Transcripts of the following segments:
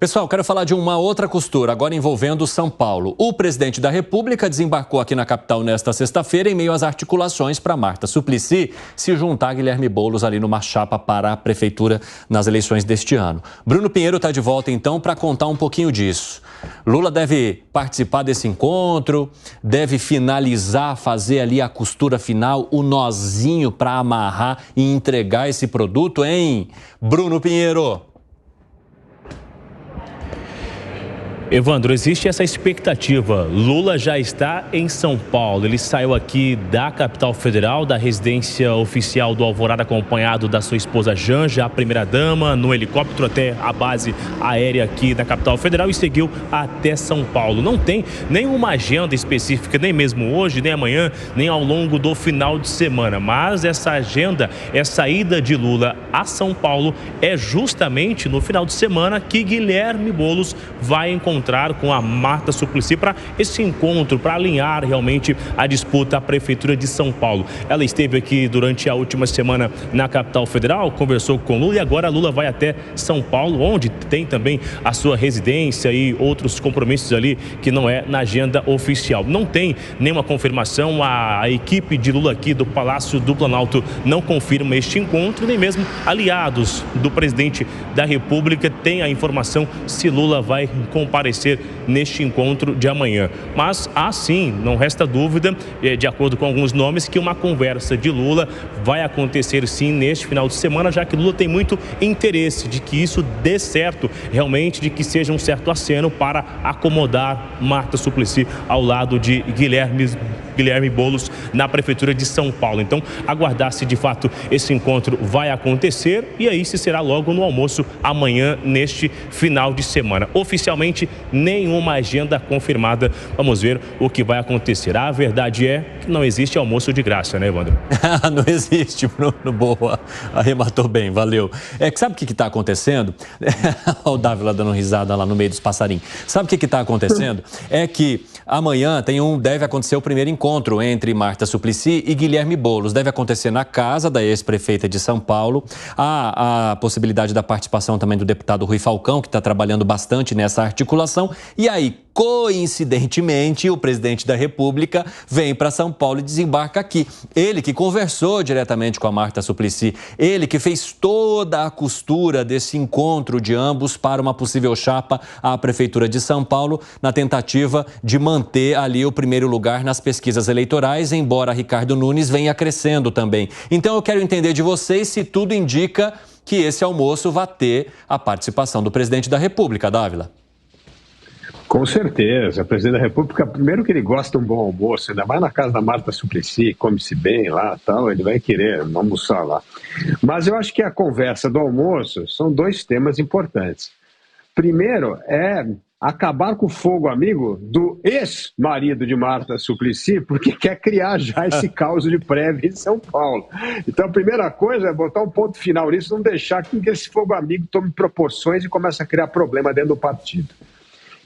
Pessoal, quero falar de uma outra costura, agora envolvendo São Paulo. O presidente da República desembarcou aqui na capital nesta sexta-feira em meio às articulações para Marta Suplicy se juntar a Guilherme Boulos ali numa chapa para a prefeitura nas eleições deste ano. Bruno Pinheiro está de volta então para contar um pouquinho disso. Lula deve participar desse encontro, deve finalizar, fazer ali a costura final, o nozinho para amarrar e entregar esse produto, hein? Bruno Pinheiro. Evandro, existe essa expectativa. Lula já está em São Paulo. Ele saiu aqui da capital federal, da residência oficial do Alvorada, acompanhado da sua esposa Janja, a primeira-dama, no helicóptero até a base aérea aqui da capital federal e seguiu até São Paulo. Não tem nenhuma agenda específica, nem mesmo hoje, nem amanhã, nem ao longo do final de semana. Mas essa agenda, essa ida de Lula a São Paulo é justamente no final de semana que Guilherme Boulos vai encontrar com a Marta Suplicy para esse encontro, para alinhar realmente a disputa à Prefeitura de São Paulo. Ela esteve aqui durante a última semana na capital federal, conversou com Lula e agora Lula vai até São Paulo, onde tem também a sua residência e outros compromissos ali que não é na agenda oficial. Não tem nenhuma confirmação, a equipe de Lula aqui do Palácio do Planalto não confirma este encontro, nem mesmo aliados do presidente da República têm a informação se Lula vai comparecer neste encontro de amanhã. Mas, sim, não resta dúvida, de acordo com alguns nomes, que uma conversa de Lula vai acontecer sim neste final de semana, já que Lula tem muito interesse de que isso dê certo, realmente, de que seja um certo aceno para acomodar Marta Suplicy ao lado de Guilherme Boulos na Prefeitura de São Paulo. Então, aguardar se de fato esse encontro vai acontecer e aí se será logo no almoço amanhã, neste final de semana. Oficialmente, nenhuma agenda confirmada. Vamos ver o que vai acontecer. A verdade é que não existe almoço de graça, né, Evandro? Não existe, Bruno. Boa. Arrematou bem, valeu. Sabe o que está acontecendo? Olha o Dávila dando risada lá no meio dos passarinhos. Sabe o que está acontecendo? É que amanhã deve acontecer o primeiro encontro entre Marta Suplicy e Guilherme Boulos. Deve acontecer na casa da ex-prefeita de São Paulo. Há a possibilidade da participação também do deputado Rui Falcão, que está trabalhando bastante nessa articulação. E aí, coincidentemente, o presidente da República vem para São Paulo e desembarca aqui. Ele que conversou diretamente com a Marta Suplicy, ele que fez toda a costura desse encontro de ambos para uma possível chapa à Prefeitura de São Paulo, na tentativa de manter ali o primeiro lugar nas pesquisas eleitorais, embora Ricardo Nunes venha crescendo também. Então eu quero entender de vocês se tudo indica que esse almoço vai ter a participação do presidente da República, Dávila. Com certeza, o presidente da República, primeiro que ele gosta de um bom almoço, ainda mais na casa da Marta Suplicy, come-se bem lá e tal, ele vai querer almoçar lá. Mas eu acho que a conversa do almoço são dois temas importantes. Primeiro é acabar com o fogo amigo do ex-marido de Marta Suplicy, porque quer criar já esse caos de prévia em São Paulo. Então a primeira coisa é botar um ponto final nisso, não deixar que esse fogo amigo tome proporções e comece a criar problema dentro do partido.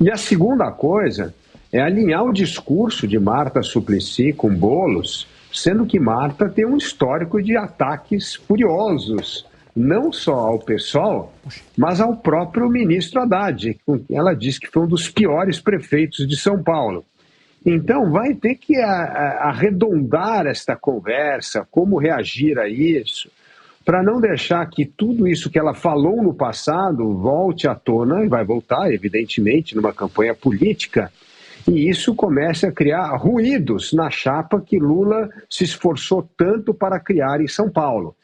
E a segunda coisa é alinhar o discurso de Marta Suplicy com Boulos, sendo que Marta tem um histórico de ataques furiosos, não só ao PSOL, mas ao próprio ministro Haddad, com quem ela disse que foi um dos piores prefeitos de São Paulo. Então vai ter que arredondar esta conversa, como reagir a isso, para não deixar que tudo isso que ela falou no passado volte à tona, e vai voltar, evidentemente, numa campanha política, e isso comece a criar ruídos na chapa que Lula se esforçou tanto para criar em São Paulo.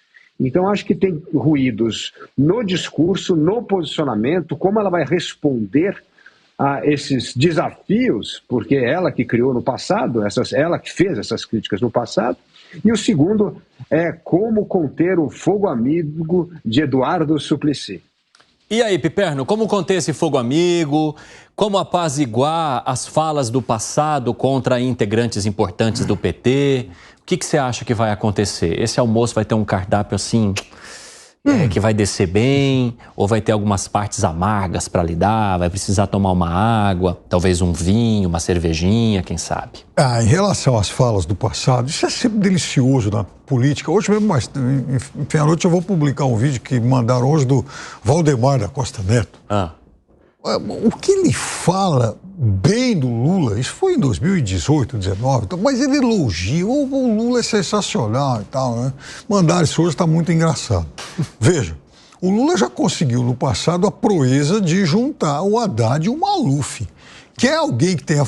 Então, acho que tem ruídos no discurso, no posicionamento, como ela vai responder a esses desafios, porque é ela que criou no passado, ela que fez essas críticas no passado. E o segundo é como conter o fogo amigo de Eduardo Suplicy. E aí, Piperno, como conter esse fogo amigo? Como apaziguar as falas do passado contra integrantes importantes do PT? O que você acha que vai acontecer? Esse almoço vai ter um cardápio assim, que vai descer bem? Ou vai ter algumas partes amargas para lidar? Vai precisar tomar uma água, talvez um vinho, uma cervejinha, quem sabe? Em relação às falas do passado, isso é sempre delicioso na política. Hoje mesmo, enfim, à noite eu vou publicar um vídeo que mandaram hoje do Valdemar da Costa Neto. O que ele fala bem do Lula, isso foi em 2018, 2019, mas ele elogia, o Lula é sensacional e tal, né? Mandar isso hoje está muito engraçado. Veja, o Lula já conseguiu no passado a proeza de juntar o Haddad e o Maluf, que é alguém que tenha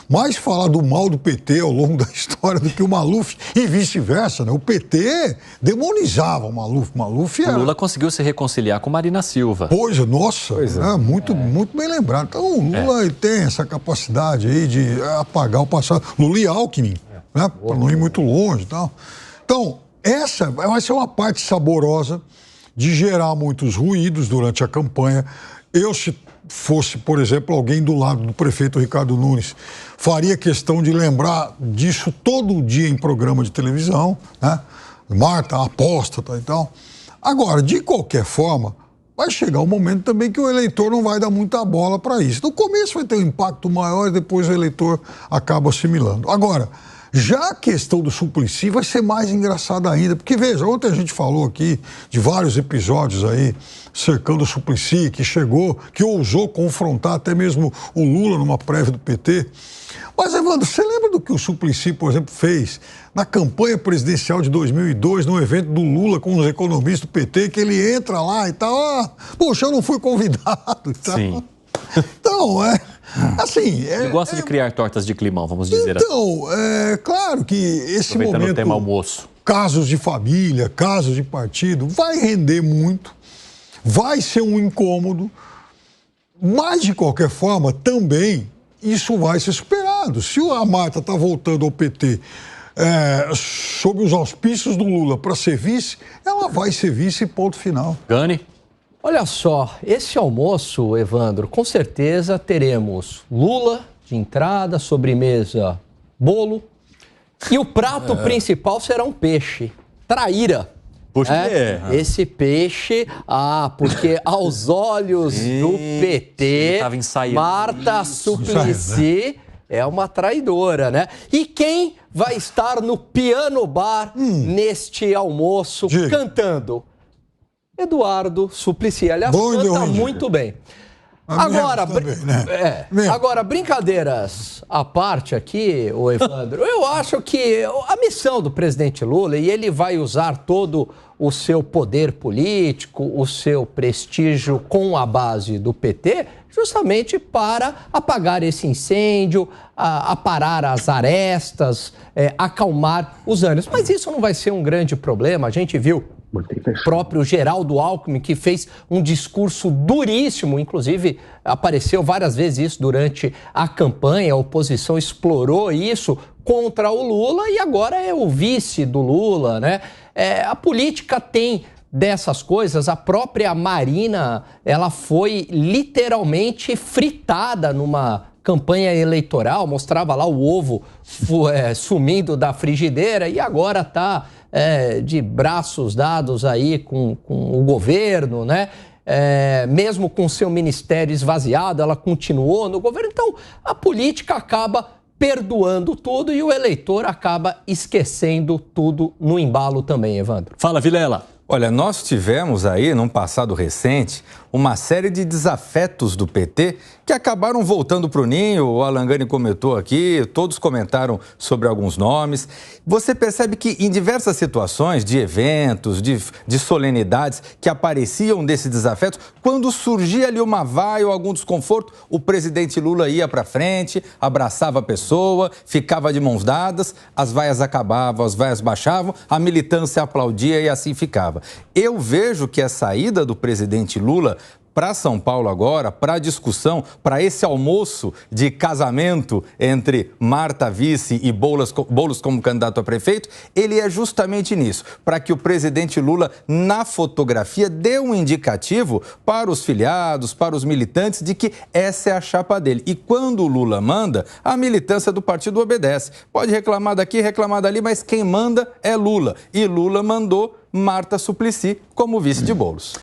mais falado mal do PT ao longo da história do que o Maluf e vice-versa, né? O PT demonizava o Maluf. O Lula conseguiu se reconciliar com Marina Silva. Nossa, muito bem lembrado. Então o Lula ele tem essa capacidade aí de apagar o passado. Lula e Alckmin, né? Para não ir muito longe e tal. Então, essa vai ser uma parte saborosa de gerar muitos ruídos durante a campanha. Se fosse, por exemplo, alguém do lado do prefeito Ricardo Nunes, faria questão de lembrar disso todo dia em programa de televisão, né? Marta, aposta e tal. Agora, de qualquer forma, vai chegar um momento também que o eleitor não vai dar muita bola para isso. No começo vai ter um impacto maior e depois o eleitor acaba assimilando. Agora, já a questão do Suplicy vai ser mais engraçada ainda, porque veja, ontem a gente falou aqui de vários episódios aí cercando o Suplicy, que ousou confrontar até mesmo o Lula numa prévia do PT. Mas, Evandro, você lembra do que o Suplicy, por exemplo, fez na campanha presidencial de 2002, no evento do Lula com os economistas do PT, que ele entra lá e tal, poxa, eu não fui convidado e tal. Sim. Então, assim... Ele gosta de criar tortas de climão, vamos dizer assim. Então, é claro que esse Aproveitando momento... o tema almoço. Casos de família, casos de partido, vai render muito, vai ser um incômodo, mas, de qualquer forma, também isso vai ser superado. Se a Marta está voltando ao PT sob os auspícios do Lula para ser vice, ela vai ser vice, ponto final. Gani? Olha só, esse almoço, Evandro, com certeza teremos Lula de entrada, sobremesa, bolo, e o prato principal será um peixe, traíra. Puxa, Esse peixe, porque aos olhos do PT, Marta Suplicy é uma traidora, né? E quem vai estar no piano bar neste almoço cantando? Eduardo Suplicy. Aliás, canta muito bem. Agora, agora, brincadeiras à parte aqui, ô Evandro, eu acho que a missão do presidente Lula, e ele vai usar todo o seu poder político, o seu prestígio com a base do PT, justamente para apagar esse incêndio, aparar as arestas, acalmar os ânimos. Mas isso não vai ser um grande problema, a gente viu o próprio Geraldo Alckmin, que fez um discurso duríssimo, inclusive apareceu várias vezes isso durante a campanha, a oposição explorou isso contra o Lula e agora é o vice do Lula, né? A política tem dessas coisas, a própria Marina, ela foi literalmente fritada numa campanha eleitoral, mostrava lá o ovo sumindo da frigideira e agora está de braços dados aí com o governo, né? Mesmo com seu ministério esvaziado, ela continuou no governo. Então, a política acaba perdoando tudo e o eleitor acaba esquecendo tudo no embalo também, Evandro. Fala, Vilela. Olha, nós tivemos aí, num passado recente, uma série de desafetos do PT que acabaram voltando para o ninho. O Alan Gani comentou aqui, todos comentaram sobre alguns nomes. Você percebe que em diversas situações de eventos, de solenidades que apareciam desses desafetos, quando surgia ali uma vaia ou algum desconforto, o presidente Lula ia para frente, abraçava a pessoa, ficava de mãos dadas, as vaias acabavam, as vaias baixavam, a militância aplaudia e assim ficava. Eu vejo que a saída do presidente Lula para São Paulo agora, para a discussão, para esse almoço de casamento entre Marta vice e Boulos como candidato a prefeito, ele é justamente nisso, para que o presidente Lula, na fotografia, dê um indicativo para os filiados, para os militantes, de que essa é a chapa dele. E quando o Lula manda, a militância do partido obedece. Pode reclamar daqui, reclamar dali, mas quem manda é Lula. E Lula mandou Marta Suplicy como vice de Boulos.